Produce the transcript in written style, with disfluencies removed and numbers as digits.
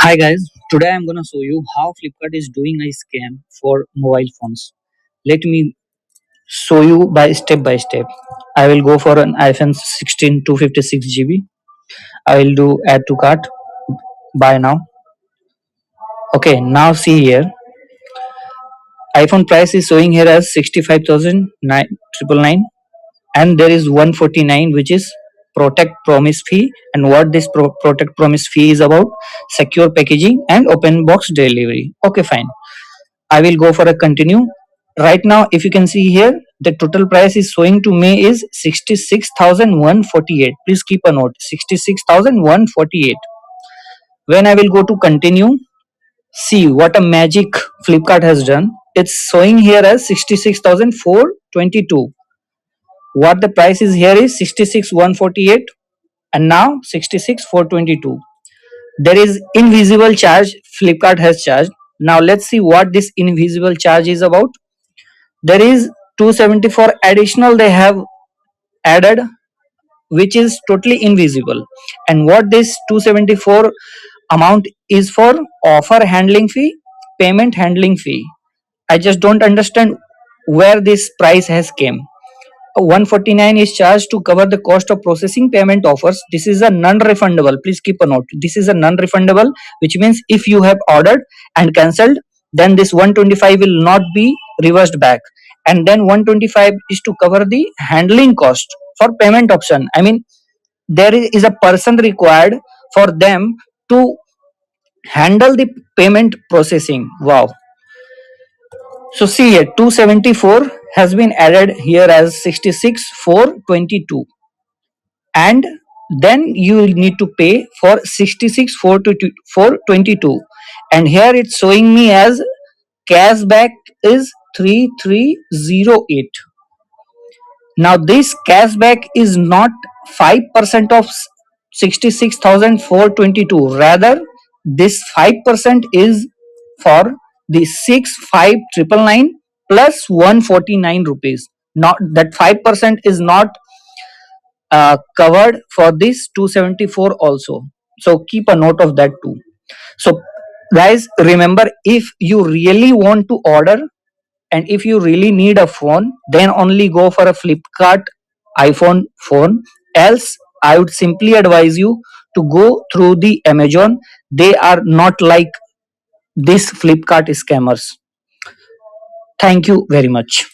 Hi guys, today I'm gonna show you how Flipkart is doing a scam for mobile phones. Let me show you by step. I will go for an iPhone 16 256 GB. I will do add to cart, buy now. Okay, now see here. iPhone price is showing here as 65,999 and there is 149 which is protect promise fee. And what this protect promise fee is about: secure packaging and open box delivery. Okay, fine. I will go for a continue. Right now, if you can see here, the total price is showing to me is 66,148. Please keep a note, 66,148. When I will go to continue, see what a magic Flipkart has done. It's showing here as 66,422. What the price is here is 66,148 and now 66,422. There is invisible charge Flipkart has charged. Now let's see what this invisible charge is about. There is 274 additional they have added, which is totally invisible. And what this 274 amount is for: offer handling fee, payment handling fee. I just don't understand where this price has came. 149 is charged to cover the cost of processing payment offers. This is a non-refundable. Please keep a note. This is a non-refundable, which means if you have ordered and cancelled, then this 125 will not be reversed back. And then 125 is to cover the handling cost for payment option. I mean, there is a person required for them to handle the payment processing. Wow. So see here, 274 has been added here as 66,422, and then you will need to pay for 66,422, and here it's showing me as cashback is 3308. Now this cashback is not 5% of 66,422, rather this 5% is for the 65,999 plus 149 rupees. Not that 5% is not covered for this 274 also. So keep a note of that too. So guys, remember, if you really want to order and if you really need a phone, then only go for a Flipkart iPhone phone. Else I would simply advise you to go through the Amazon. They are not like this Flipkart scammers. Thank you very much.